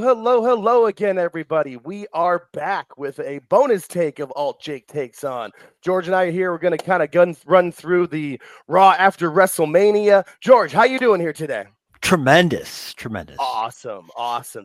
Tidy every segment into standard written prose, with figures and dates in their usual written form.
Hello again, everybody. We are back with a bonus take of AltJake Takes On. George and I are here. We're going to kind of run through the Raw after WrestleMania. George, how you doing here today? Tremendous. Awesome.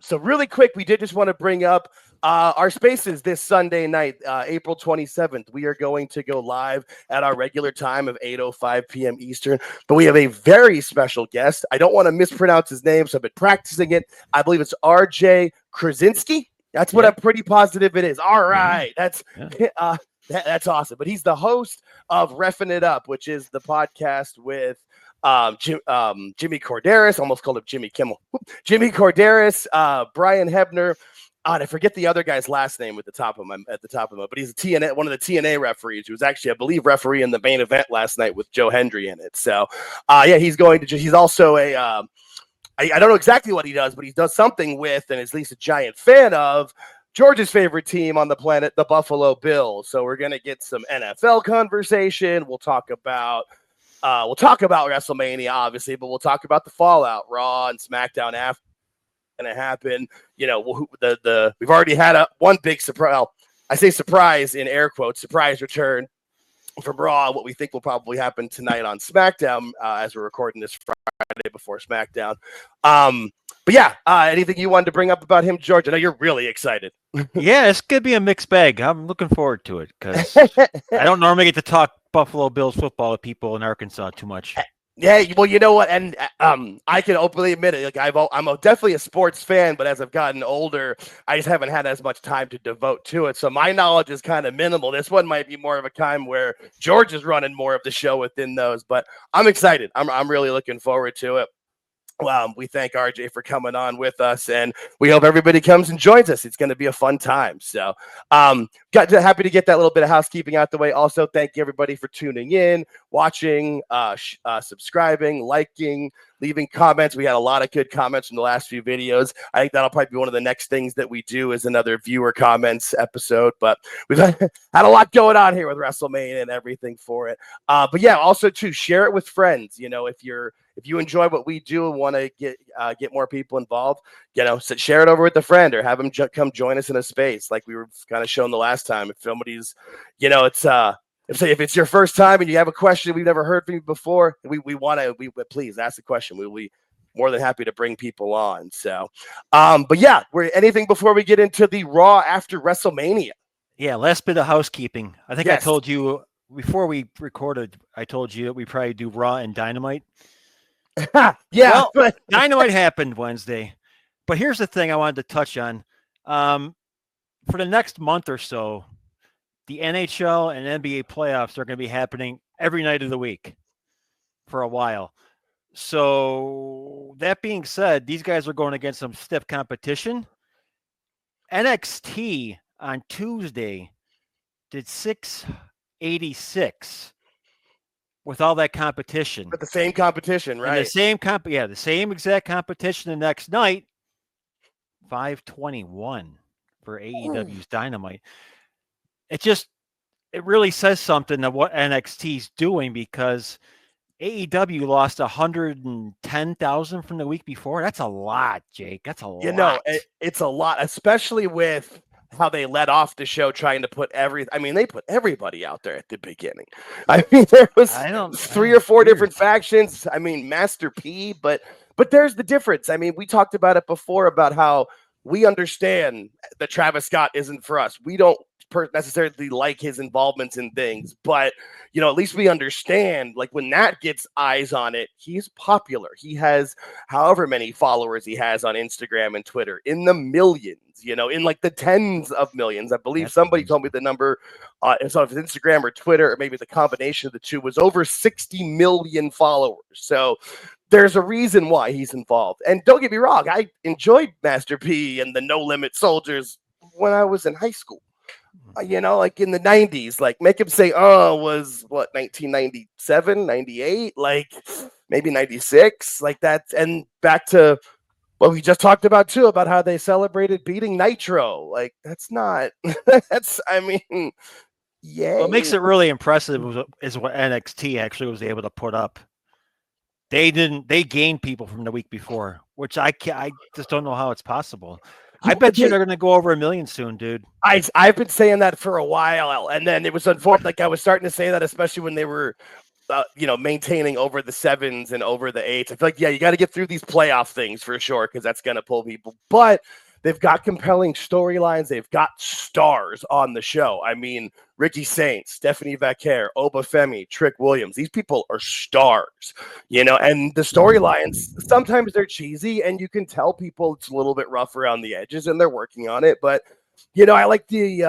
So really quick, we did just want to bring up our spaces this Sunday night, April 27th. We are going to go live at our regular time of 8:05 p.m. Eastern, but we have a very special guest. I don't want to mispronounce his name, so I've been practicing it. I believe it's KRUSZYNSKI. That's what I'm pretty positive it is. All right. That's awesome. But he's the host of Reffing It Up, which is the podcast with Jimmy Corderas, almost called him Jimmy Kimmel. Jimmy Corderas, Brian Hebner. And I forget the other guy's last name at the top of him, but he's one of the TNA referees who was actually, I believe, referee in the main event last night with Joe Hendry in it. So, he's also I don't know exactly what he does, but he does something with, and is at least a giant fan of, George's favorite team on the planet, the Buffalo Bills. So we're gonna get some NFL conversation. We'll talk about WrestleMania, obviously, but we'll talk about the fallout, Raw and SmackDown after going to happen. You know, we've already had one big surprise. Well, I say surprise in air quotes, surprise return from Raw. What we think will probably happen tonight on SmackDown as we're recording this Friday before SmackDown. But yeah, anything you wanted to bring up about him, George? I know you're really excited. Yeah, it's gonna be a mixed bag. I'm looking forward to it because I don't normally get to talk Buffalo Bills football with people in Arkansas too much. Yeah, well, you know what, and I can openly admit it. Like I'm definitely a sports fan, but as I've gotten older, I just haven't had as much time to devote to it. So my knowledge is kind of minimal. This one might be more of a time where George is running more of the show within those. But I'm excited. I'm really looking forward to it. We thank RJ for coming on with us, and we hope everybody comes and joins us. It's going to be a fun time. So, happy to get that little bit of housekeeping out the way. Also, thank you everybody for tuning in, watching, subscribing, liking, leaving comments. We had a lot of good comments from the last few videos. I think that'll probably be one of the next things that we do is another viewer comments episode. But we've had a lot going on here with WrestleMania and everything for it. But yeah, also to share it with friends. You know, if you enjoy what we do and want to get more people involved, you know, so share it over with a friend or have them come join us in a space like we were kind of shown the last time. If somebody's, you know, it's if it's your first time and you have a question we've never heard from you before, we please ask the question. We'll be more than happy to bring people on. So, but yeah, anything before we get into the Raw after WrestleMania? Yeah, last bit of housekeeping. I think I told you before we recorded. I told you that we probably do Raw and Dynamite. Yeah, well, Dynamite happened Wednesday, but here's the thing I wanted to touch on. For the next month or so, the NHL and NBA playoffs are going to be happening every night of the week for a while. So that being said, these guys are going against some stiff competition. NXT on Tuesday did 686 with all that competition. But the same competition, right? And the same exact competition the next night, 521 for AEW's Dynamite. It really says something of what NXT's doing because AEW lost 110,000 from the week before. That's a lot, Jake. That's a lot. You know, it's a lot, especially with how they let off the show trying to put they put everybody out there at the beginning. I mean, there was 3 or 4 different factions. I mean, Master P, but there's the difference. I mean, we talked about it before about how we understand that Travis Scott isn't for us. We don't necessarily like his involvements in things, but you know, at least we understand, like when Nat gets eyes on it, he's popular. He has however many followers he has on Instagram and Twitter, in the millions, you know, in like the tens of millions. I believe somebody told me the number, so if it's Instagram or Twitter, or maybe the combination of the two, was over 60 million followers. So there's a reason why he's involved. And don't get me wrong, I enjoyed Master P and the No Limit Soldiers when I was in high school. You know, like in the 90s, like make him say, was what, 1997, 98, like maybe 96, like that. And back to what we just talked about too, about how they celebrated beating Nitro. Like that's not, I mean, yeah. What makes it really impressive is what NXT actually was able to put up. They gained people from the week before, which I just don't know how it's possible. I bet you they're going to go over 1 million soon, dude. I've been saying that for a while, and then it was unfortunate. Like I was starting to say that, especially when they were, maintaining over the 7s and over the 8s. I feel like, yeah, you got to get through these playoff things for sure, because that's going to pull people. But they've got compelling storylines. They've got stars on the show. I mean, Ricky Saints, Stephanie Vaquer, Obafemi, Trick Williams. These people are stars, and the storylines, sometimes they're cheesy, and you can tell people it's a little bit rough around the edges, and they're working on it. But, I like the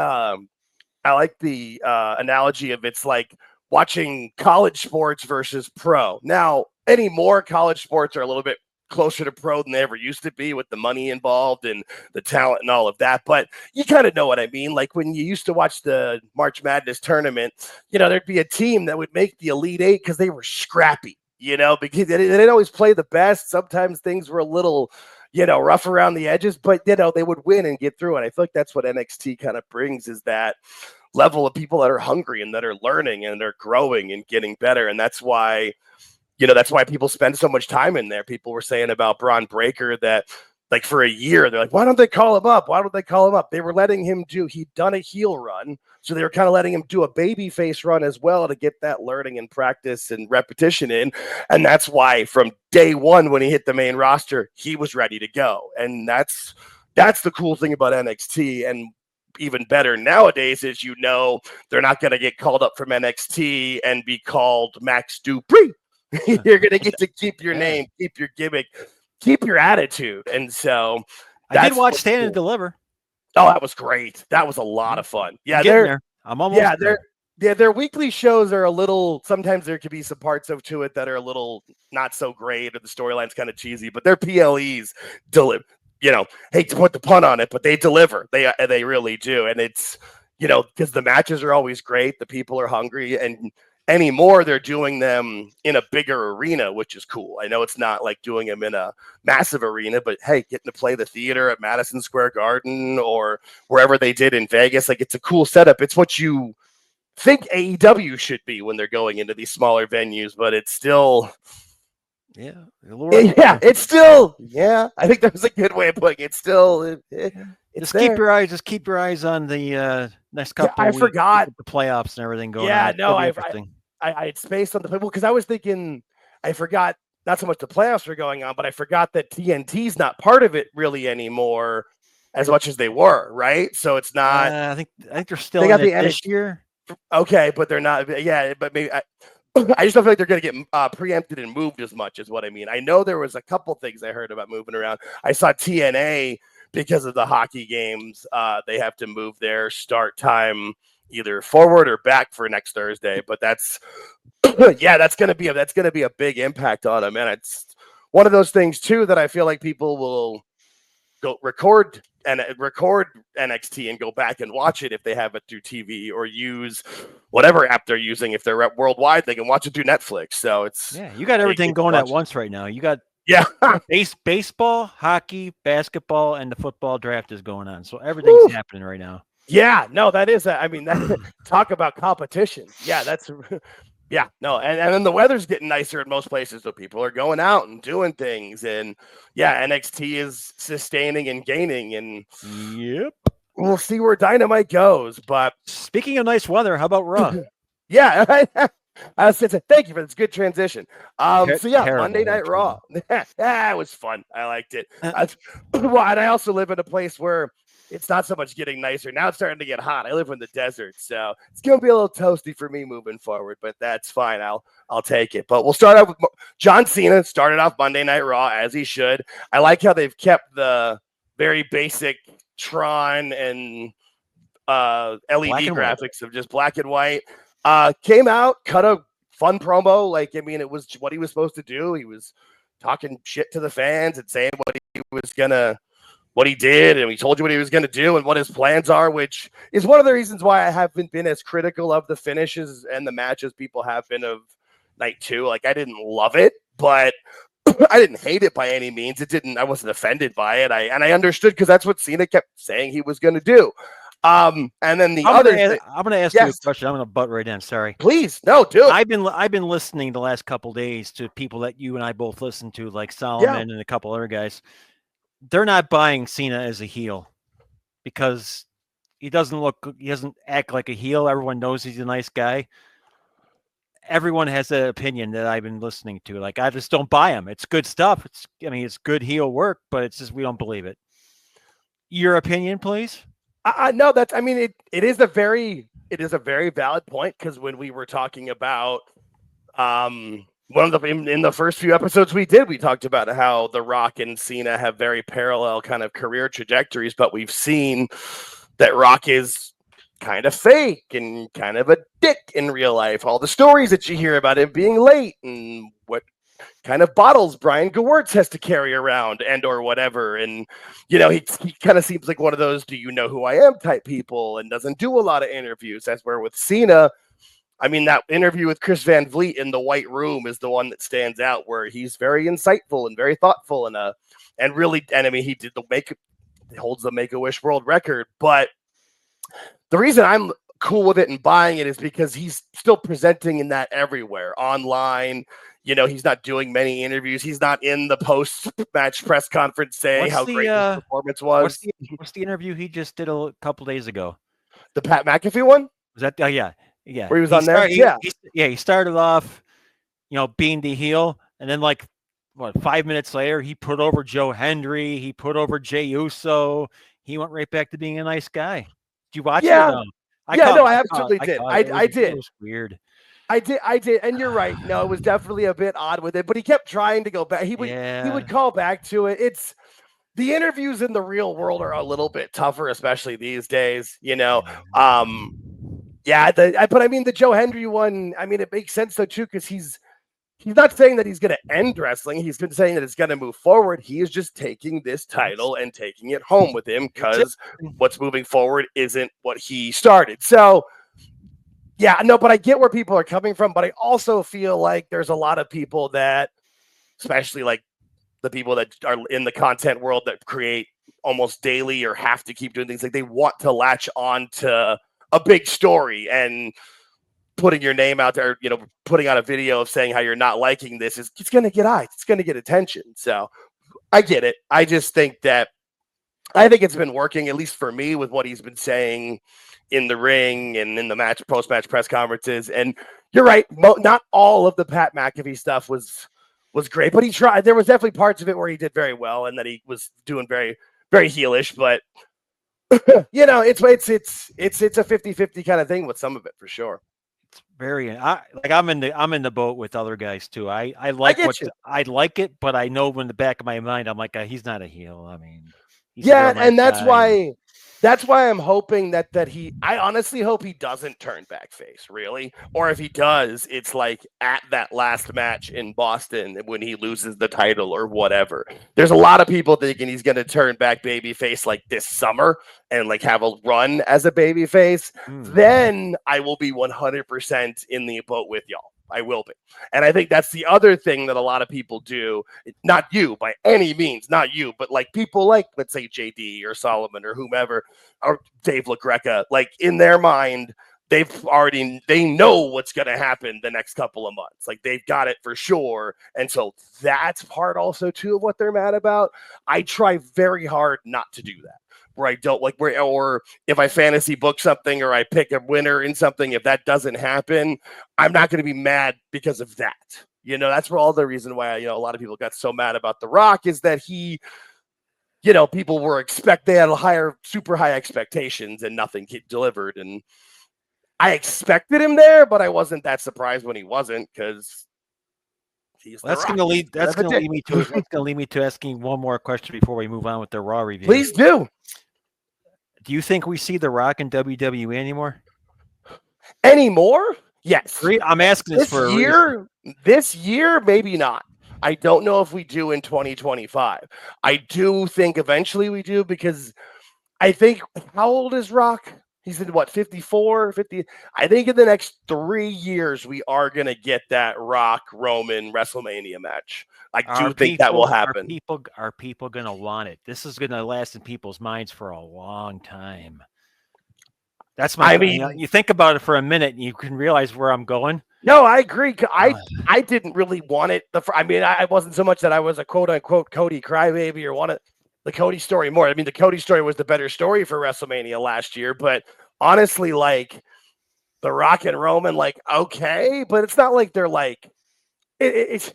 analogy of it's like watching college sports versus pro. Now, anymore, college sports are a little bit closer to pro than they ever used to be, with the money involved and the talent and all of that. But you kind of know what I mean. Like when you used to watch the March Madness tournament, there'd be a team that would make the Elite Eight because they were scrappy, because they didn't always play the best. Sometimes things were a little, rough around the edges, but, they would win and get through it. I feel like that's what NXT kind of brings, is that level of people that are hungry and that are learning and are growing and getting better. And that's why, that's why people spend so much time in there. People were saying about Braun Breaker that, like, for a year, they're like, why don't they call him up? Why don't they call him up? They were letting him he'd done a heel run. So they were kind of letting him do a baby face run as well to get that learning and practice and repetition in. And that's why from day one, when he hit the main roster, he was ready to go. And that's the cool thing about NXT. And even better nowadays is, they're not going to get called up from NXT and be called Max Dupree. You're going to get to keep your name, keep your gimmick, keep your attitude. And so I did watch Stand and Deliver. Oh, that was great. That was a lot of fun. Yeah, I'm almost there. Their weekly shows are a little, sometimes there could be some parts to it that are a little not so great, or the storyline's kind of cheesy, but their PLEs deliver. Hate to put the pun on it, but they deliver. They really do. And it's, because the matches are always great. The people are hungry, and anymore they're doing them in a bigger arena, which is cool. I know it's not like doing them in a massive arena, but hey, getting to play the theater at Madison Square Garden or wherever they did in Vegas, like, it's a cool setup. It's what you think AEW should be when they're going into these smaller venues, but it's still... it's still, I think that was a good way of putting it. It's still, just keep your eyes on the next couple. I forgot the playoffs and everything going on. I had spaced on the people because I was thinking, I forgot not so much the playoffs were going on, but I forgot that TNT's not part of it really anymore as much as they were, right? So it's not. I think they're still in it this year. Okay, but they're not. Yeah, but maybe. I just don't feel like they're going to get preempted and moved as much as what I mean. I know there was a couple things I heard about moving around. I saw TNA, because of the hockey games, they have to move their start time either forward or back for next Thursday. But that's that's going to be a big impact on them. And it's one of those things too that I feel like people will go record NXT and go back and watch it if they have it through TV, or use whatever app they're using. If they're worldwide, they can watch it through Netflix. So it's, you got everything going at once right now. You got baseball, hockey, basketball, and the football draft is going on. So everything's happening right now. Yeah, no, that is. Talk about competition. Yeah, that's. Yeah, no, and then the weather's getting nicer in most places, so people are going out and doing things, and NXT is sustaining and gaining, and we'll see where Dynamite goes. But speaking of nice weather, how about Raw? I was saying, thank you for this good transition. Monday Night Raw. It was fun. I liked it. And I also live in a place where it's not so much getting nicer. Now it's starting to get hot. I live in the desert, so it's going to be a little toasty for me moving forward, but that's fine. I'll take it. But we'll start off with John Cena. Started off Monday Night Raw, as he should. I like how they've kept the very basic Tron and LED graphics of just black and white. Came out, cut a fun promo. It was what he was supposed to do. He was talking shit to the fans and saying what he did, and he told you what he was going to do and what his plans are, which is one of the reasons why I haven't been as critical of the finishes and the matches people have been of night 2. I didn't love it, but I didn't hate it by any means. I wasn't offended by it. I understood, because that's what Cena kept saying he was going to do. And then I'm going to ask you a question. I'm going to butt right in. Sorry. Please. No, do it. I've been listening the last couple days to people that you and I both listen to, like Solomon and a couple other guys. they're not buying Cena as a heel because he doesn't act like a heel. Everyone knows he's a nice guy. Everyone has an opinion that I've been listening to. Like, I just don't buy him. It's good stuff. It's good heel work, but it's just, we don't believe it. Your opinion, please? No, it is a very valid point, because when we were talking about in the first few episodes we talked about how The Rock and Cena have very parallel kind of career trajectories, but we've seen that Rock is kind of fake and kind of a dick in real life. All the stories that you hear about him being late and what kind of bottles Brian Gewirtz has to carry around and or whatever. And, he kind of seems like one of those do you know who I am type people and doesn't do a lot of interviews. That's where with Cena, that interview with Chris Van Vliet in the White Room is the one that stands out, where he's very insightful and very thoughtful and he holds the Make-A-Wish world record. But the reason I'm cool with it and buying it is because he's still presenting in that everywhere online. He's not doing many interviews. He's not in the post-match press conference saying how great his performance was. What's the interview he just did a couple days ago? The Pat McAfee one? Was that? Yeah. Where he was on there? He started off, being the heel, and then 5 minutes later, he put over Joe Hendry. He put over Jey Uso. He went right back to being a nice guy. Did you watch it? I absolutely did. I did. It was weird. I did, and you're right. No, it was definitely a bit odd with it, but he kept trying to go back. He would call back to it. It's the interviews in the real world are a little bit tougher, especially these days. But the Joe Hendry one, it makes sense though too, because he's not saying that he's going to end wrestling. He's been saying that it's going to move forward. He is just taking this title and taking it home with him, because what's moving forward isn't what he started. So. Yeah, no, but I get where people are coming from, but I also feel like there's a lot of people that, especially like the people that are in the content world that create almost daily or have to keep doing things, like they want to latch on to a big story, and putting your name out there, putting out a video of saying how you're not liking this it's going to get eyes, it's going to get attention. So I get it. I just think it's been working, at least for me, with what he's been saying in the ring and in the post-match press conferences. And you're right, not all of the Pat McAfee stuff was great, but he tried. There was definitely parts of it where he did very well and that he was doing very, very heelish. But it's a 50-50 kind of thing with some of it for sure. It's very. I'm in the boat with other guys too. I like it, but I know in the back of my mind I'm like, he's not a heel. He's and that's guy. That's why I'm hoping that I honestly hope he doesn't turn back face, really. Or if he does, it's like at that last match in Boston when he loses the title or whatever. There's a lot of people thinking he's going to turn back babyface like this summer and like have a run as a babyface. Then I will be 100% in the boat with y'all. I will be. And I think that's the other thing that a lot of people do. Not you by any means, not you, but like people like, let's say JD or Solomon or whomever, or Dave LaGreca, like in their mind, they know what's going to happen the next couple of months. Like they've got it for sure. And so that's part also too of what they're mad about. I try very hard not to do that. Where I don't or if I fantasy book something or I pick a winner in something, if that doesn't happen, I'm not going to be mad because of that. That's for all the reason why, a lot of people got so mad about The Rock is that he, people they had super high expectations and nothing delivered. And I expected him there, but I wasn't that surprised when he wasn't, because that's going to lead me to asking one more question before we move on with the Raw review. Please do. Do you think we see The Rock in WWE anymore? Anymore? Yes. I'm asking this for a reason. This year, maybe not. I don't know if we do in 2025. I do think eventually we do, because I think, how old is Rock? He's in 54, 50. I think in the next 3 years, we are going to get that Rock Roman WrestleMania match. I do think that will happen. Are people going to want it? This is going to last in people's minds for a long time. That's my. You think about it for a minute, and you can realize where I'm going. No, I agree. I didn't really want it. I wasn't so much that I was a quote unquote Cody crybaby or want it. the Cody story more. I mean, the Cody story was the better story for WrestleMania last year, but honestly, like the Rock and Roman, like okay, but it's not like they're like it's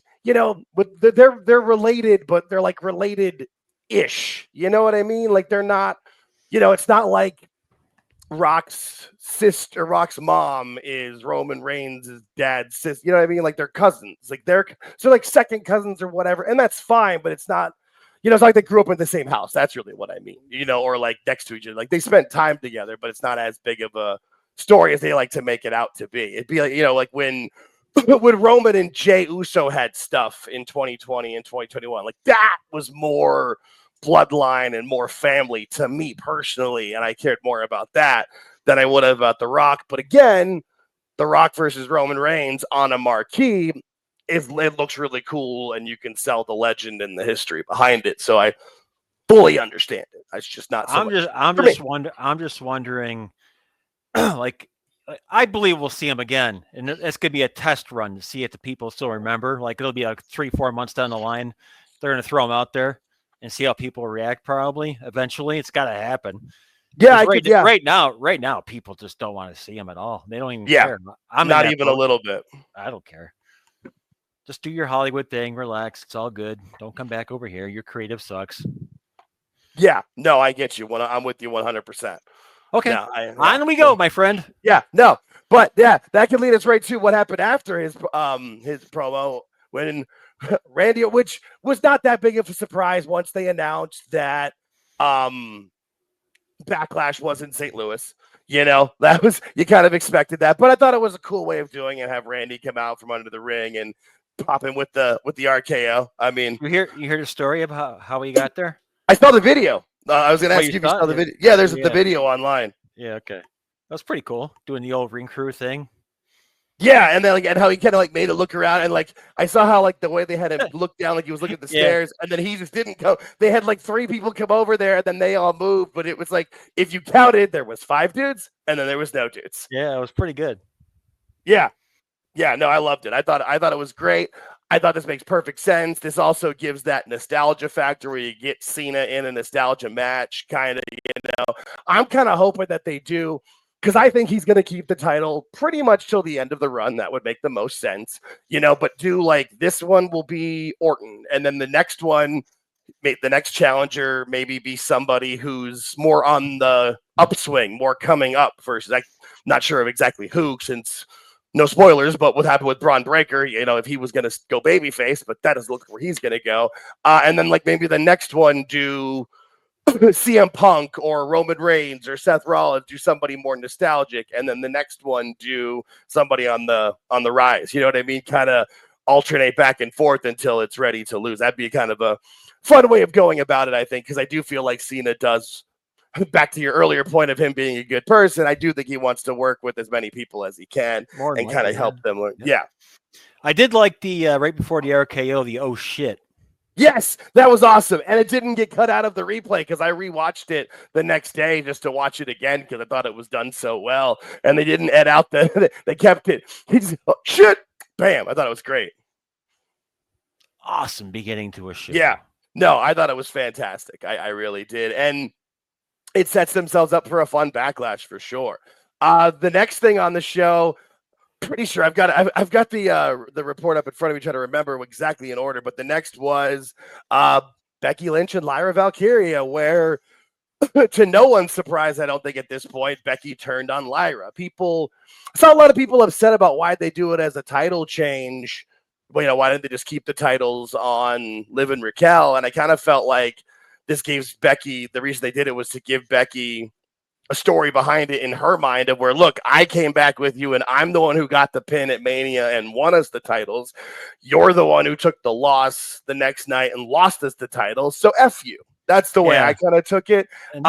but they're related, but they're like related ish. You know what I mean? Like they're not. It's not like Rock's sister, Rock's mom is Roman Reigns' dad's sister. You know what I mean? Like they're cousins. Like they're like second cousins or whatever, and that's fine. But it's not. It's like they grew up in the same house. That's really what I mean. Or like next to each other. Like they spent time together, but it's not as big of a story as they like to make it out to be. It'd be like like when Roman and Jey Uso had stuff in 2020 and 2021. Like that was more bloodline and more family to me personally, and I cared more about that than I would have about The Rock. But again, The Rock versus Roman Reigns on a marquee, it looks really cool, and you can sell the legend and the history behind it. So I fully understand it. It's just not. So I'm just wondering, like. I believe we'll see him again, and this could be a test run to see if the people still remember. Like it'll be like 3-4 months down the line, they're going to throw him out there and see how people react. Probably eventually, it's got to happen. Yeah, right now, people just don't want to see him at all. They don't even care. I'm not even a little bit. I don't care. Just do your Hollywood thing, relax. It's all good. Don't come back over here. Your creative sucks. Yeah, no, I get you. I'm with you 100%. Okay, on we go, my friend. Yeah, no, but that can lead us right to what happened after his promo when Randy, which was not that big of a surprise once they announced that Backlash was in St. Louis. That was, you kind of expected that, but I thought it was a cool way of doing it. Have Randy come out from under the ring and pop in with the RKO. I mean, you hear the story about how he got there? I saw the video. I was going to ask you if you saw the video. Yeah, there's the video online. Yeah, okay. That's pretty cool. Doing the old ring crew thing. Yeah, and then and how he kind of made it look around, and I saw how the way they had him look down like he was looking at the stairs, and then he just didn't go. They had 3 people come over there, and then they all moved, but it was if you counted, there was 5 dudes, and then there was no dudes. Yeah, it was pretty good. Yeah, no, I loved it. I thought it was great. I thought this makes perfect sense. This also gives that nostalgia factor where you get Cena in a nostalgia match, kind of, I'm kind of hoping that they do, because I think he's going to keep the title pretty much till the end of the run. That would make the most sense, but do this one will be Orton, and then the next one, the next challenger maybe be somebody who's more on the upswing, more coming up versus, I'm not sure of exactly who, since no spoilers, but what happened with Braun Breaker, if he was going to go babyface, but that doesn't look where he's going to go. And then maybe the next one do CM Punk or Roman Reigns or Seth Rollins, do somebody more nostalgic. And then the next one do somebody on the rise. You know what I mean? Kind of alternate back and forth until it's ready to lose. That'd be kind of a fun way of going about it, I think, because I do feel like Cena does. Back to your earlier point of him being a good person, I do think he wants to work with as many people as he can and kind of help them learn. Yeah. I did like the right before the RKO, the oh shit. Yes, that was awesome. And it didn't get cut out of the replay because I rewatched it the next day just to watch it again because I thought it was done so well. And they didn't edit out they kept it. He just, oh, shit, bam. I thought it was great. Awesome beginning to a show. Yeah. No, I thought it was fantastic. I really did. And it sets themselves up for a fun Backlash for sure. The next thing on the show, pretty sure I've got the report up in front of me trying to remember exactly in order, but the next was Becky Lynch and Lyra Valkyria, where to no one's surprise, I don't think at this point, Becky turned on Lyra. I saw a lot of people upset about why they do it as a title change. Well, why didn't they just keep the titles on Liv and Raquel? And I kind of felt like this gives Becky, the reason they did it was to give Becky a story behind it in her mind of where, look, I came back with you and I'm the one who got the pin at Mania and won us the titles. You're the one who took the loss the next night and lost us the titles. So F you. That's the way I kind of took it. And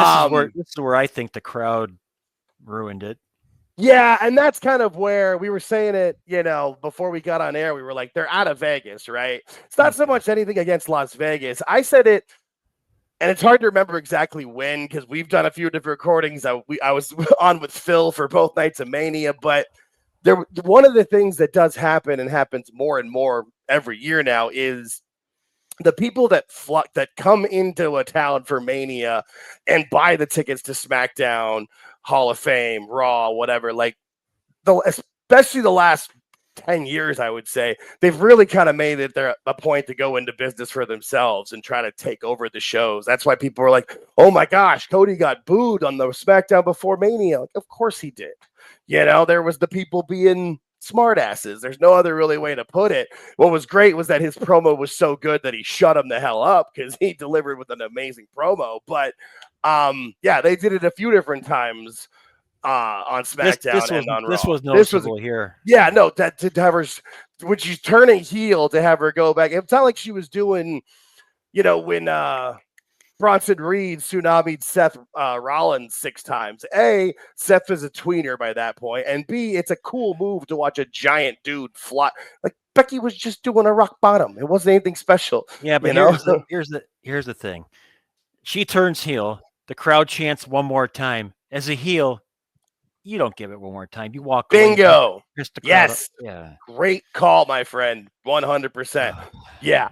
this is where I think the crowd ruined it. Yeah, and that's kind of where we were saying it, before we got on air. We were like, they're out of Vegas, right? It's not so much anything against Las Vegas. I said it, and it's hard to remember exactly when because we've done a few different recordings. I was on with Phil for both nights of Mania, but one of the things that does happen and happens more and more every year now is the people that come into a town for Mania and buy the tickets to SmackDown, Hall of Fame, Raw, whatever, like especially the last 10 years, I would say, they've really kind of made it a point to go into business for themselves and try to take over the shows. That's why people were like, oh my gosh, Cody got booed on the SmackDown before Mania. Like, of course he did. You know, there was the people being smartasses. There's no other really way to put it. What was great was that his promo was so good that he shut him the hell up because he delivered with an amazing promo. But yeah, they did it a few different times on SmackDown and on Raw. This was noticeable here. Yeah, no, that to have her when she's turning heel to have her go back. It's not like she was doing, you know, when Bronson Reed tsunami'd Seth Rollins 6 times. A, Seth is a tweener by that point, and B, it's a cool move to watch a giant dude fly. Like Becky was just doing a rock bottom. It wasn't anything special. Yeah, but here's the thing. She turns heel. The crowd chants one more time. As a heel, you don't give it one more time. You walk. Bingo. Yes. Yeah. Great call, my friend. 100%. Yeah.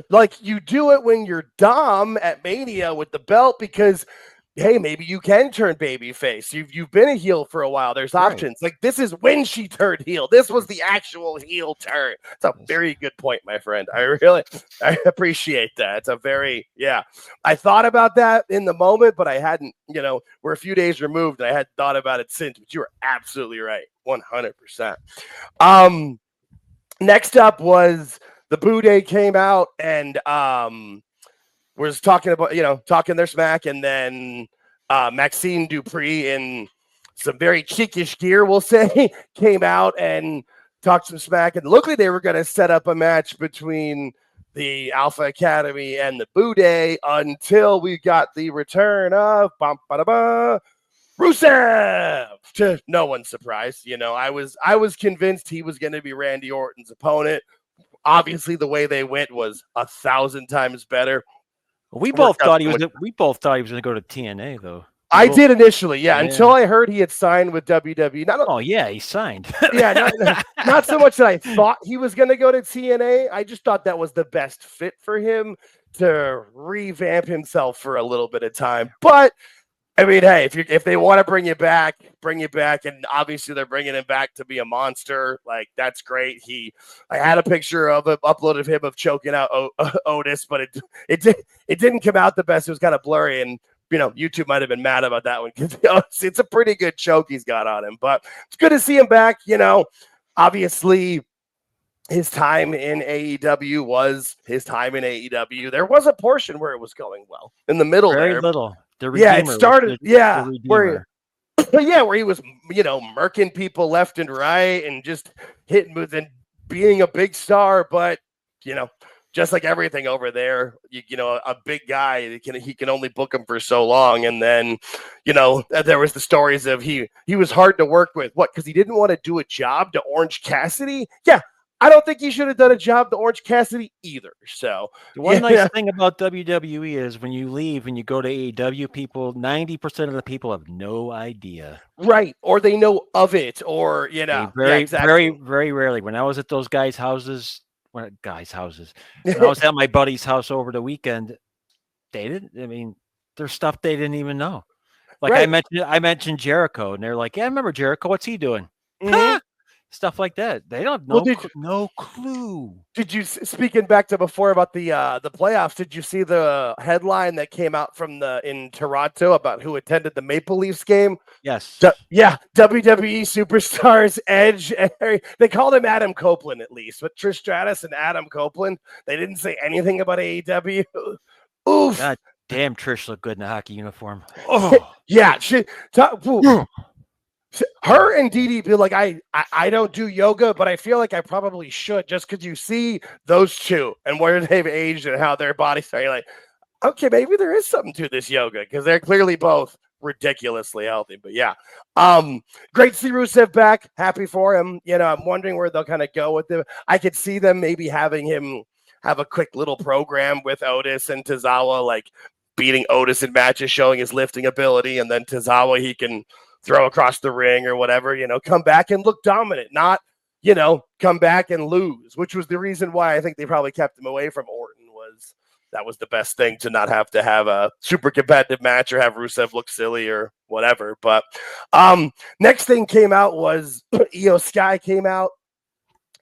Like you do it when you're Dom at Mania with the belt because, hey, maybe you can turn babyface. You've been a heel for a while. There's options. Right. Like this is when she turned heel. This was the actual heel turn. It's a very good point, my friend. I appreciate that. It's a very I thought about that in the moment, but I hadn't. You know, we're a few days removed, and I hadn't thought about it since. But you were absolutely right, 100%. Next up was. The Boo Day came out and was talking about, talking their smack. And then Maxine Dupree in some very cheekish gear, we'll say, came out and talked some smack. And luckily they were going to set up a match between the Alpha Academy and the Boo Day until we got the return of Rusev, to no one's surprise. You know, I was convinced he was going to be Randy Orton's opponent. Obviously, the way they went was 1,000 times better. We both thought he was going to go to TNA, though. I did initially, until I heard he had signed with WWE. He signed. Not so much that I thought he was going to go to TNA. I just thought that was the best fit for him to revamp himself for a little bit of time. But I mean, hey, if they want to bring you back, and obviously they're bringing him back to be a monster. Like that's great. I had a picture of him, uploaded him of choking out Otis, but it didn't come out the best. It was kind of blurry, and YouTube might have been mad about that one because it's a pretty good choke he's got on him. But it's good to see him back. Obviously his time in AEW was his time in AEW. There was a portion where it was going well in the middle. Very little. It started. Where he was, murking people left and right and just hitting moves and being a big star. But just like everything over there, a big guy he can only book him for so long. And then, there was the stories of he was hard to work with. What? Because he didn't want to do a job to Orange Cassidy. Yeah. I don't think he should have done a job to Orange Cassidy either. So the one nice thing about WWE is when you leave and you go to AEW, 90% of the people have no idea. Right. Or they know of it or, very, very rarely. When I was at those guys' houses, when I was at my buddy's house over the weekend, there's stuff they didn't even know. Like I mentioned Jericho and they're like, yeah, I remember Jericho. What's he doing? Mm-hmm. Stuff like that. They don't have no clue. Did you, speaking back to before about the playoffs, did you see the headline that came out in Toronto about who attended the Maple Leafs game? Yes. WWE superstars Edge and Harry. They called him Adam Copeland at least, but Trish Stratus and Adam Copeland. They didn't say anything about AEW. Oof. God damn, Trish looked good in a hockey uniform. Oh. Yeah. Her and DDP, like I don't do yoga, but I feel like I probably should just because you see those two and where they've aged and how their bodies are. You're like, okay, maybe there is something to this yoga because they're clearly both ridiculously healthy. But yeah, great to see Rusev back. Happy for him. I'm wondering where they'll kind of go with him. I could see them maybe having him have a quick little program with Otis and Tozawa, like beating Otis in matches, showing his lifting ability, and then Tozawa he can throw across the ring or whatever, come back and look dominant, not, come back and lose, which was the reason why I think they probably kept him away from Orton was the best thing, to not have to have a super competitive match or have Rusev look silly or whatever. But next thing came out was Iyo Sky came out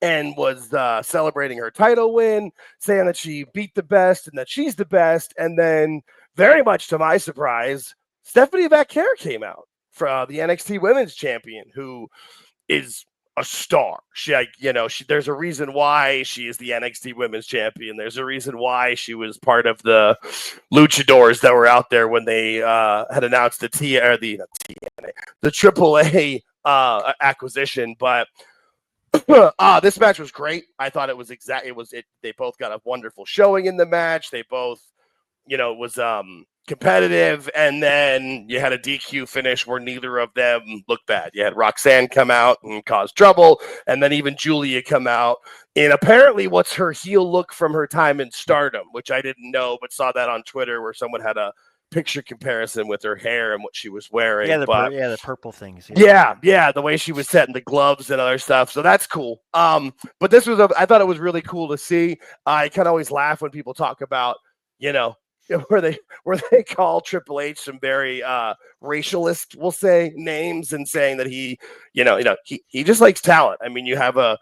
and was celebrating her title win, saying that she beat the best and that she's the best. And then, very much to my surprise, Stephanie Vaquer came out, for the NXT Women's Champion, who is a star. There's a reason why she is the NXT Women's Champion. There's a reason why she was part of the luchadors that were out there when they had announced the AAA acquisition. But this match was great. I thought it was they both got a wonderful showing in the match. They both, was competitive, and then you had a DQ finish where neither of them looked bad. You had Roxanne come out and cause trouble, and then even Julia come out in apparently what's her heel look from her time in Stardom, which I didn't know, but saw that on Twitter where someone had a picture comparison with her hair and what she was wearing. Yeah, the purple things. Yeah, the way she was setting the gloves and other stuff. So that's cool. But this was I thought it was really cool to see. I kind of always laugh when people talk about, where they call Triple H some very racialist, we'll say, names, and saying that he just likes talent. I mean, you have a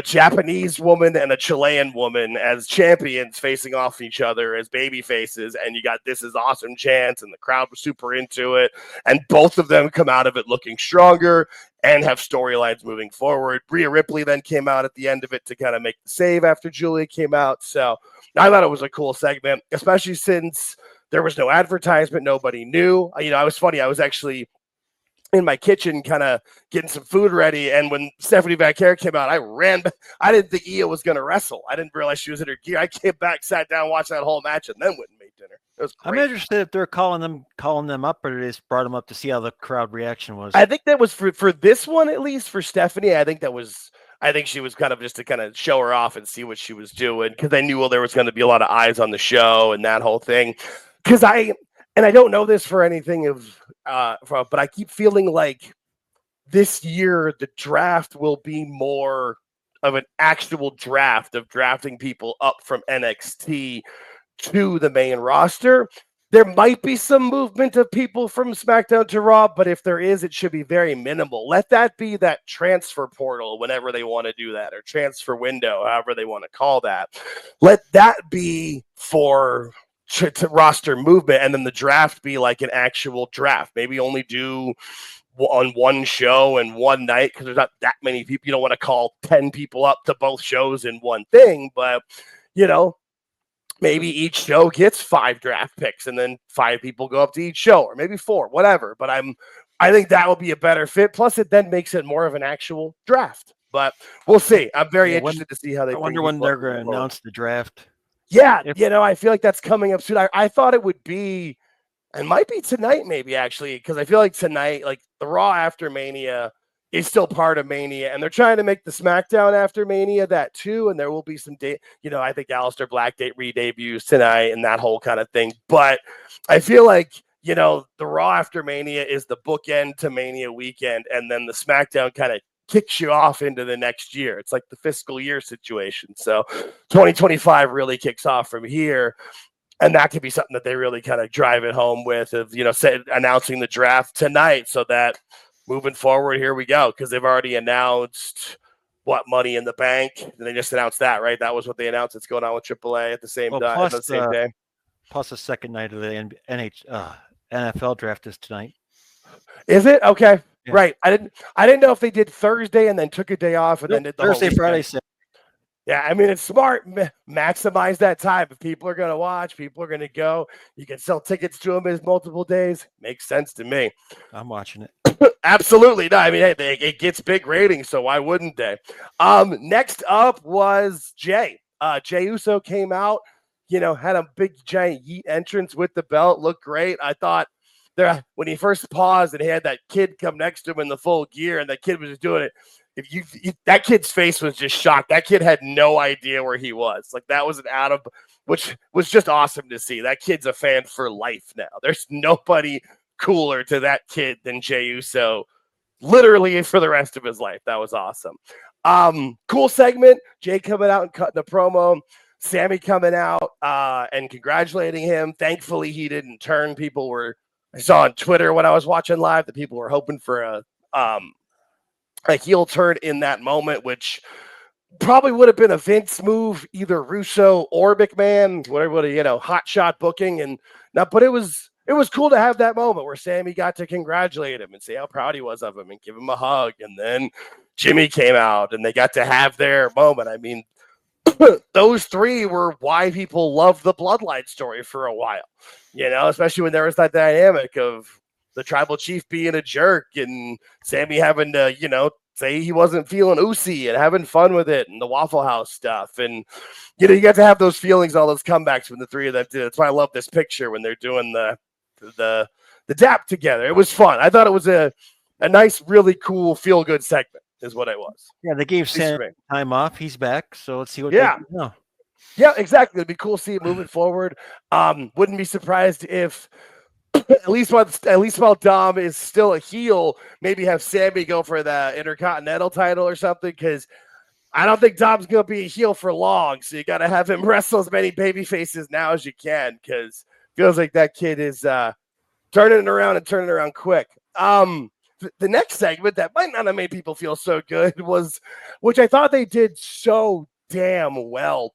Japanese woman and a Chilean woman as champions facing off each other as baby faces, and you got This Is Awesome chants, and the crowd was super into it, and both of them come out of it looking stronger and have storylines moving forward. Rhea Ripley then came out at the end of it to kind of make the save after Julia came out. So I thought it was a cool segment, especially since there was no advertisement. Nobody knew. I was funny. I was actually in my kitchen kind of getting some food ready, and when Stephanie Vaquer came out, I ran. I didn't think Iyo was going to wrestle. I didn't realize she was in her gear. I came back, sat down, watched that whole match, and then went and made dinner. It was great. I'm interested if they're calling them up, or they just brought them up to see how the crowd reaction was. I think that was for this one, at least for Stephanie. I think she was kind of just to kind of show her off and see what she was doing, because I knew there was going to be a lot of eyes on the show and that whole thing. Because I don't know this for anything but I keep feeling like this year the draft will be more of an actual draft of drafting people up from NXT to the main roster. There might be some movement of people from SmackDown to Raw, but if there is, it should be very minimal. Let that be that transfer portal whenever they want to do that, or transfer window, however they want to call that. Let that be for to roster movement, and then the draft be like an actual draft. Maybe only do on one show and one night, because there's not that many people. You don't want to call 10 people up to both shows in one thing, but maybe each show gets 5 draft picks, and then 5 people go up to each show, or maybe 4, whatever. But I think that will be a better fit. Plus, it then makes it more of an actual draft. But we'll see. I'm very interested to see how they. I wonder when they're going to announce the draft. Yeah, I feel like that's coming up soon. I thought it would be, and might be tonight, maybe, actually, because I feel like tonight, like the Raw after Mania is still part of Mania, and they're trying to make the SmackDown after Mania that too, and there will be some I think Aleister Black re-debuts tonight and that whole kind of thing. But I feel like, the Raw after Mania is the bookend to Mania weekend, and then the SmackDown kind of kicks you off into the next year. It's like the fiscal year situation. So 2025 really kicks off from here. And that could be something that they really kind of drive it home with, of, announcing the draft tonight, so that moving forward, here we go. Because they've already announced Money in the Bank. And they just announced that, right? That was what they announced. It's going on with AAA at the same day. Plus the second night of the NFL draft is tonight. Is it? Okay. Yeah. Right. I didn't know if they did Thursday and then took a day off and then did the Thursday, Friday, Saturday. Yeah, I mean, it's smart. Maximize that time. If people are going to watch, people are going to go. You can sell tickets to them as multiple days. Makes sense to me. I'm watching it. Absolutely. No, I mean, it gets big ratings, so why wouldn't they? Next up was Jay. Jey Uso came out, had a big giant yeet entrance with the belt. Looked great. I thought when he first paused and he had that kid come next to him in the full gear, and that kid was just doing it. That kid's face was just shocked. That kid had no idea where he was. Like, that was which was just awesome to see. That kid's a fan for life now. There's nobody cooler to that kid than Jey Uso, literally for the rest of his life. That was awesome. Cool segment. Jay coming out and cutting a promo. Sammy coming out and congratulating him. Thankfully, he didn't turn. I saw on Twitter when I was watching live that people were hoping for a heel turn in that moment, which probably would have been a Vince move, either Russo or McMahon, whatever, hot shot booking. But it was cool to have that moment where Sammy got to congratulate him and say how proud he was of him and give him a hug. And then Jimmy came out and they got to have their moment. I mean, those three were why people loved the Bloodline story for a while, especially when there was that dynamic of the tribal chief being a jerk and Sammy having to, say he wasn't feeling oozy and having fun with it and the Waffle House stuff. And, you got to have those feelings, all those comebacks when the three of them did. That's why I love this picture when they're doing the dap together. It was fun. I thought it was a nice, really cool, feel-good segment is what it was. Yeah, they gave Sam time off. He's back, so let's see what they do now. Yeah, exactly. It'd be cool to see it moving forward. Wouldn't be surprised if at least while Dom is still a heel, maybe have Sammy go for the Intercontinental title or something, because I don't think Dom's going to be a heel for long. So you got to have him wrestle as many baby faces now as you can, because it feels like that kid is turning it around quick. The next segment that might not have made people feel so good was, which I thought they did so damn well,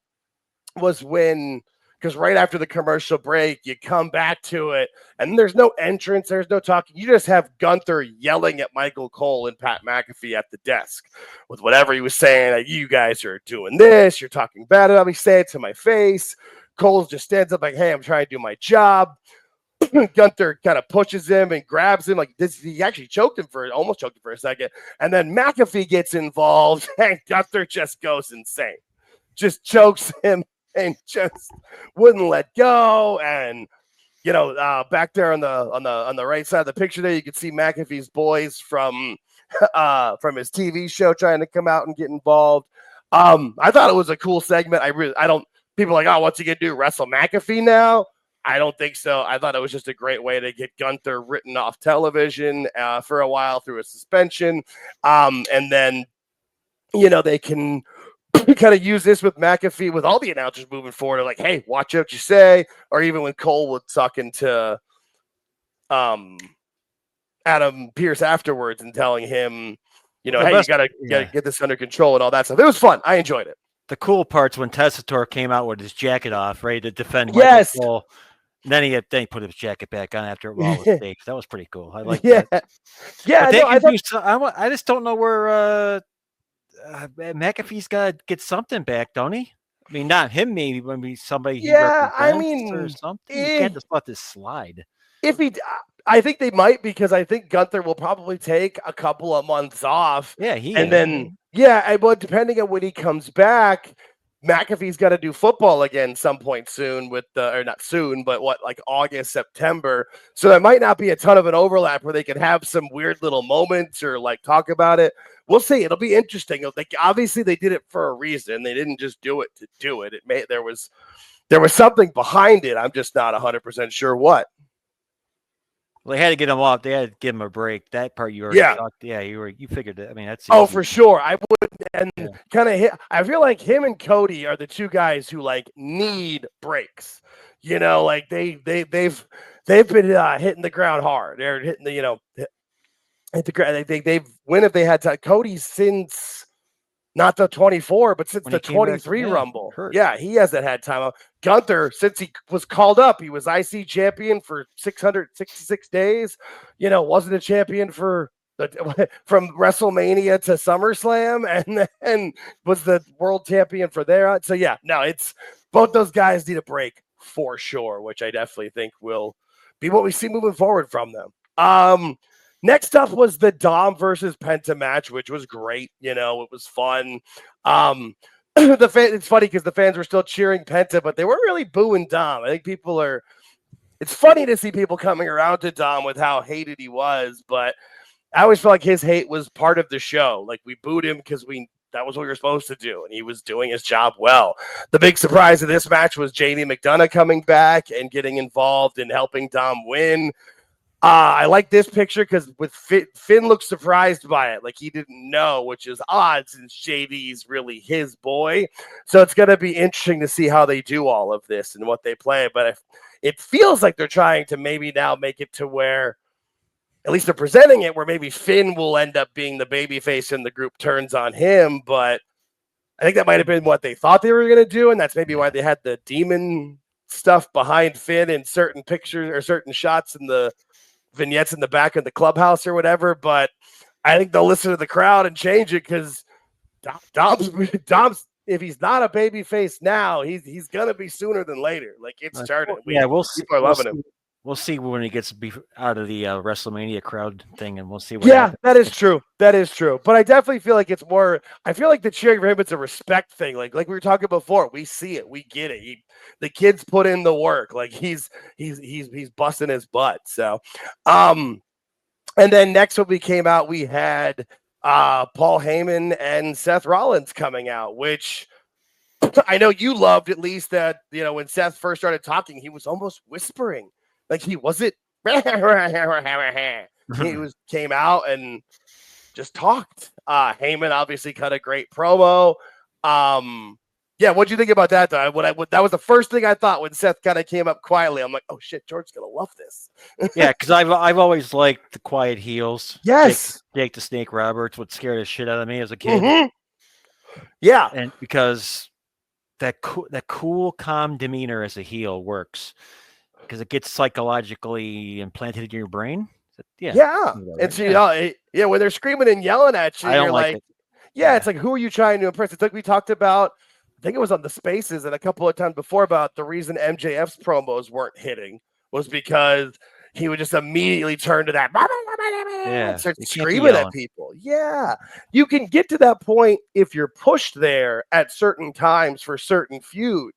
was when, because right after the commercial break, you come back to it, and there's no entrance, there's no talking. You just have Gunther yelling at Michael Cole and Pat McAfee at the desk with whatever he was saying, like, you guys are doing this, you're talking bad about me, say it to my face. Cole just stands up like, hey, I'm trying to do my job. Gunther kind of pushes him and grabs him like this. He actually almost choked him for a second. And then McAfee gets involved and Gunther just goes insane. Just chokes him and just wouldn't let go. And, back there on the right side of the picture there, you can see McAfee's boys from his TV show trying to come out and get involved. I thought it was a cool segment. People are like, oh, what's he going to do? Wrestle McAfee now? I don't think so. I thought it was just a great way to get Gunther written off television for a while through a suspension. And then, they can kind of use this with McAfee, with all the announcers moving forward. Like, hey, watch what you say. Or even when Cole was talking to Adam Pearce afterwards and telling him, hey, you got to get this under control and all that stuff. It was fun. I enjoyed it. The cool parts when Tessitore came out with his jacket off, ready to defend Michael Cole. Then he put his jacket back on after all was staged. That was pretty cool. I like that. Yeah, I just don't know where McAfee's got to get something back, don't he? I mean, not him, maybe somebody. Yeah, I mean, or something. You can't just let this slide. I think they might, because I think Gunther will probably take a couple of months off. Yeah, but depending on when he comes back, McAfee's got to do football again some point soon like August, September. So there might not be a ton of an overlap where they can have some weird little moments or like talk about it. We'll see. It'll be interesting. Like, obviously they did it for a reason. They didn't just do it to do it. There was something behind it. I'm just not 100% sure what. Well, they had to get him off. They had to give him a break. That part you already talked. Yeah, you figured it. I mean, that's easy. For sure. I would, and I feel like him and Cody are the two guys who like need breaks. Like they've been hitting the ground hard. They're hitting the hit the ground. They've when have they had time? Cody's since not the 24, but since the 23 Rumble. Yeah, he hasn't had time. Gunther, since he was called up, he was IC champion for 666 days. Wasn't a champion from WrestleMania to SummerSlam, and then was the world champion for there. So yeah, no, it's both those guys need a break for sure, which I definitely think will be what we see moving forward from them. Next up was the Dom versus Penta match, which was great. It was fun. It's funny because the fans were still cheering Penta, but they weren't really booing Dom. I think it's funny to see people coming around to Dom with how hated he was, but I always felt like his hate was part of the show. Like, we booed him because that was what we were supposed to do, and he was doing his job well. The big surprise of this match was JD McDonough coming back and getting involved in helping Dom win. I like this picture because with Finn looks surprised by it, like he didn't know, which is odd since JD's really his boy. So it's going to be interesting to see how they do all of this and what they play. But it feels like they're trying to maybe now make it to where, at least they're presenting it, where maybe Finn will end up being the babyface and the group turns on him. But I think that might have been what they thought they were going to do, and that's maybe why they had the demon stuff behind Finn in certain pictures or certain shots in the vignettes in the back of the clubhouse or whatever. But I think they'll listen to the crowd and change it because Dom's, if he's not a baby face now, he's gonna be sooner than later. Like it's started. We'll see. People are loving him. We'll see when he gets out of the Wrestlemania crowd thing, and we'll see what Yeah, happens. that is true. That is true. But I definitely feel like it's more. I feel like the cheering for him, it's a respect thing. Like we were talking before, we see it, we get it. The kids put in the work. Like he's busting his butt. So, and then next when we came out, we had Paul Heyman and Seth Rollins coming out, which I know you loved. At least that when Seth first started talking, he was almost whispering. Like he wasn't. He came out and just talked. Heyman obviously cut a great promo. Yeah, what'd you think about that though? That was the first thing I thought when Seth kind of came up quietly. I'm like, oh shit, George's gonna love this. Yeah, because I've always liked the quiet heels. Yes, Jake the Snake Roberts would scare the shit out of me as a kid. Mm-hmm. Yeah, and because that cool, calm demeanor as a heel works. Because it gets psychologically implanted in your brain. Yeah. It's when they're screaming and yelling at you, you're like, it's like, who are you trying to impress? It's like we talked about. I think it was on the Spaces and a couple of times before about the reason MJF's promos weren't hitting was because he would just immediately turn to that and start screaming at people. Yeah, you can get to that point if you're pushed there at certain times for certain feuds.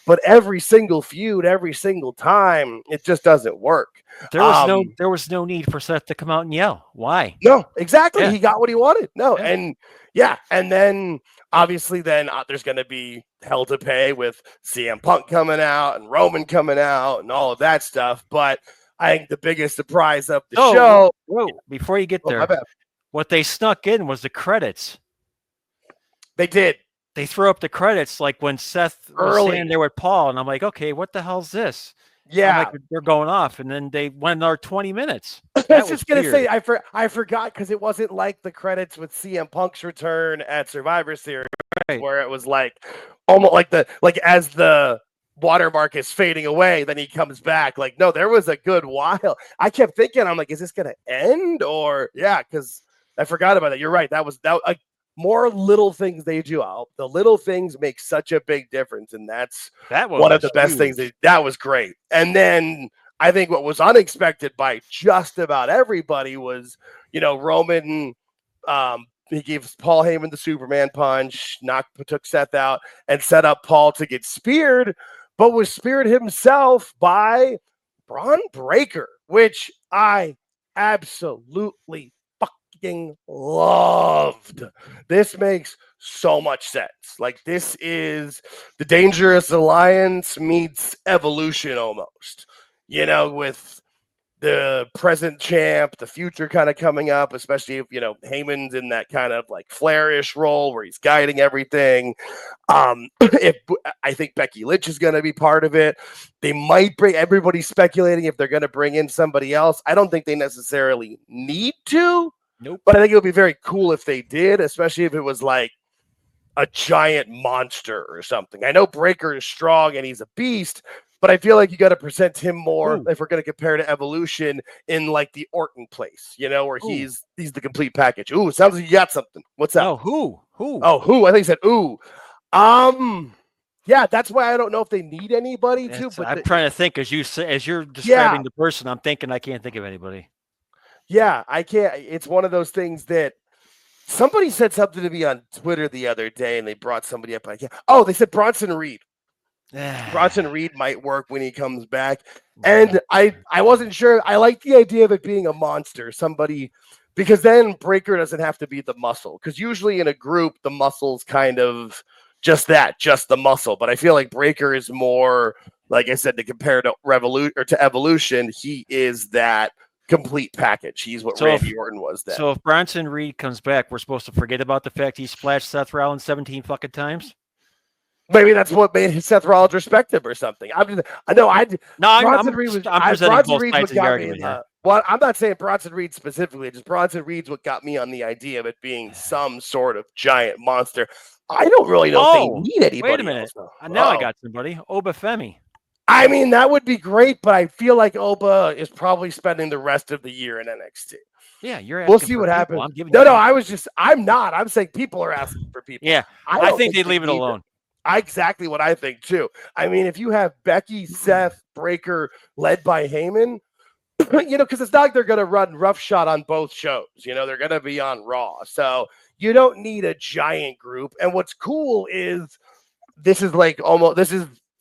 But every single feud, every single time, it just doesn't work. There was no need for Seth to come out and yell. Why? No, exactly. Yeah. He got what he wanted. No, and then obviously there's going to be hell to pay with CM Punk coming out and Roman coming out and all of that stuff. But I think the biggest surprise of the show. Whoa, before you get there, what they snuck in was the credits. They did. They threw up the credits like when Seth was standing there with Paul, and I'm like, okay, what the hell's this? Yeah, like, they're going off, and then they went another 20 minutes. I was just gonna say, I forgot because it wasn't like the credits with CM Punk's return at Survivor Series, where it was like almost like as the watermark is fading away, then he comes back. Like, no, there was a good while. I kept thinking, I'm like, is this gonna end or because I forgot about it. You're right. That was more little things they do out. The little things make such a big difference. And that's one of the best things. That was great. And then I think what was unexpected by just about everybody was, Roman, he gave Paul Heyman the Superman punch, took Seth out and set up Paul to get speared, but was speared himself by Braun Breaker, which I absolutely loved. This makes so much sense. Like, this is the Dangerous Alliance meets Evolution almost, with the present champ, the future kind of coming up, especially if, Heyman's in that kind of like Flair-ish role where he's guiding everything. I think Becky Lynch is going to be part of it. They might everybody's speculating if they're going to bring in somebody else. I don't think they necessarily need to. Nope. But I think it would be very cool if they did, especially if it was like a giant monster or something. I know Breaker is strong and he's a beast, but I feel like you got to present him more if we're going to compare to Evolution in like the Orton place, where he's the complete package. Ooh, sounds like you got something. What's that? Oh, who? Oh, who? I think he said ooh. Yeah, that's why I don't know if they need anybody to. But I'm trying to think as you're describing the person. I'm thinking I can't think of anybody. Yeah, I can't. It's one of those things that somebody said something to me on Twitter the other day, and they brought somebody up. They said Bronson Reed. Bronson Reed might work when he comes back, and I wasn't sure. I like the idea of it being a monster, somebody, because then Breaker doesn't have to be the muscle. Because usually in a group, the muscle's kind of just the muscle. But I feel like Breaker is more, like I said, to compare to Evolution, he is that complete package. He's what Randy Orton was then. So if Bronson Reed comes back, we're supposed to forget about the fact he splashed Seth Rollins 17 fucking times. Maybe that's what made Seth Rollins respect him or something. I'm presenting both sides of the argument here. Well, I'm not saying Bronson Reed specifically. Just Bronson Reed's what got me on the idea of it being some sort of giant monster. I don't really know if they need anybody. Wait a minute. Now I got somebody. Oba Femi. I mean, that would be great, but I feel like Oba is probably spending the rest of the year in NXT. Yeah, we'll see what happens. I'm not. I'm saying people are asking for people. Yeah, I think they'd leave it alone. Exactly what I think too. I mean, if you have Becky, Seth, Breaker led by Heyman, because it's not like they're going to run roughshod on both shows. They're going to be on Raw. So you don't need a giant group. And what's cool is this is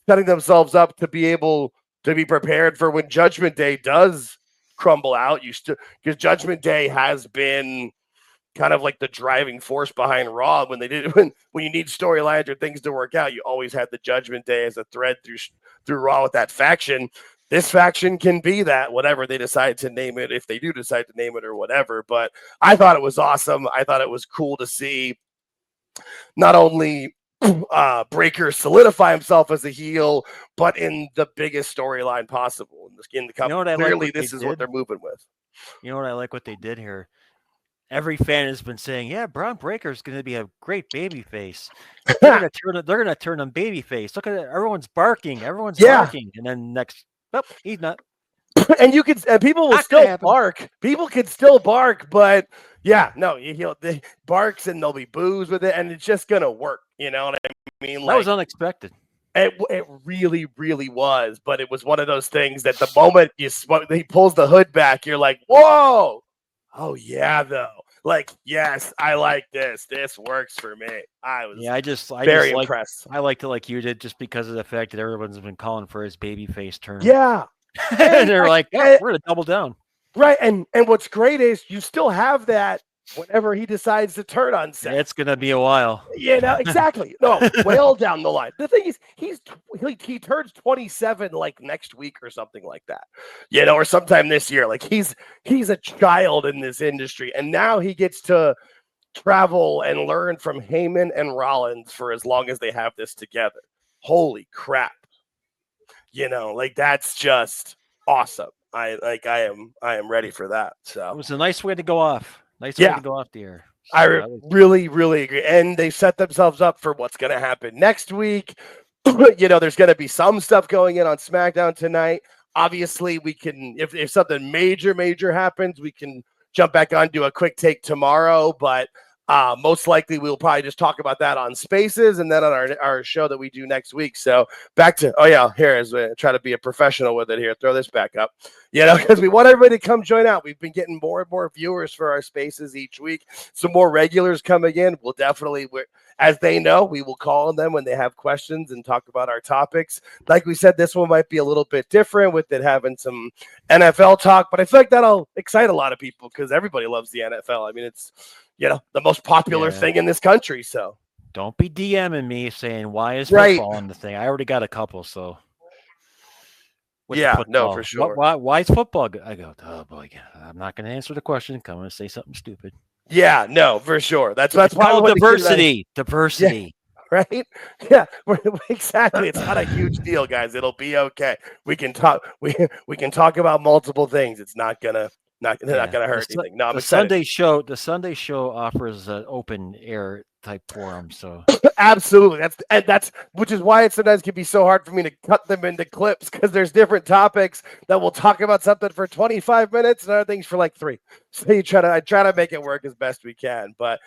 setting themselves up to be able to be prepared for when Judgment Day does crumble out. Because Judgment Day has been kind of like the driving force behind Raw when you need storylines or things to work out. You always had the Judgment Day as a thread through Raw with that faction. This faction can be that, whatever they decide to name it, if they do decide to name it or whatever. But I thought it was awesome. I thought it was cool to see not only Breaker solidify himself as a heel, but in the biggest storyline possible in the company. Clearly, this is what they're moving with. You know what I like what they did here? Every fan has been saying, "Yeah, Braun Breaker is going to be a great baby face. They're going to turn him baby face. Look at it. Everyone's barking. Barking." And then next, he's not. And people will still bark. People can still bark, but the barks and there'll be boos with it, and it's just going to work. You know what I mean? That was unexpected. It really, really was. But it was one of those things that the moment he pulls the hood back, you're like, whoa. Oh, yeah, though. Like, yes, I like this. This works for me. I was very impressed. I liked it like you did just because of the fact that everyone's been calling for his babyface turn. Yeah. And they're like, we're going to double down. Right. And what's great is you still have that whenever he decides to turn on Seth. It's going to be a while. Exactly. No, well down the line. The thing is, he turns 27 like next week or something like that, or sometime this year. Like he's a child in this industry, and now he gets to travel and learn from Heyman and Rollins for as long as they have this together. Holy crap. That's just awesome. I am ready for that. So it was a nice way to go off. Nice way to go off the air. So I really, really agree. And they set themselves up for what's going to happen next week. There's going to be some stuff going in on SmackDown tonight. Obviously, we can, if something major happens, we can jump back on, do a quick take tomorrow. But most likely, we'll probably just talk about that on Spaces and then on our show that we do next week. So back to, here as we try to be a professional with it here. Throw this back up, because we want everybody to come join out. We've been getting more and more viewers for our Spaces each week. Some more regulars coming in. We'll definitely, as they know, we will call on them when they have questions and talk about our topics. Like we said, this one might be a little bit different with it having some NFL talk, but I feel like that'll excite a lot of people because everybody loves the NFL. I mean, it's, the most popular thing in this country. So don't be DMing me saying, why is football on the thing? I already got a couple. So for sure. Why is football good? I go, oh boy, I'm not going to answer the question. Come and say something stupid. Yeah, no, for sure. That's called diversity. Diversity. Yeah, right? Yeah, exactly. It's not a huge deal, guys. It'll be okay. We can talk. We can talk about multiple things. It's not gonna hurt anything. No, I'm excited. The Sunday show offers an open air type forum. So absolutely, that's which is why it sometimes can be so hard for me to cut them into clips because there's different topics that we'll talk about something for 25 minutes and other things for like 3. So I try to make it work as best we can. But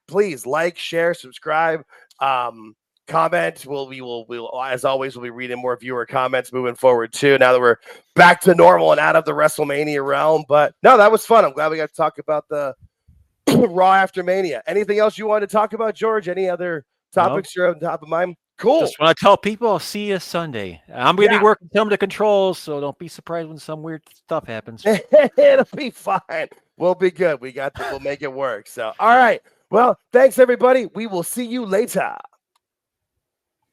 please like, share, subscribe, comment. We'll as always, we'll be reading more viewer comments moving forward too. Now that we're back to normal and out of the Wrestlemania realm, but no, that was fun. I'm glad we got to talk about the Raw after Mania. Anything else you want to talk about, George? Any other topics you're on top of mind? Cool. Just want to tell people I'll see you Sunday. I'm going to be working some of the controls, so don't be surprised when some weird stuff happens. It'll be fine. We'll be good. We'll make it work. So, all right. Well, thanks everybody. We will see you later.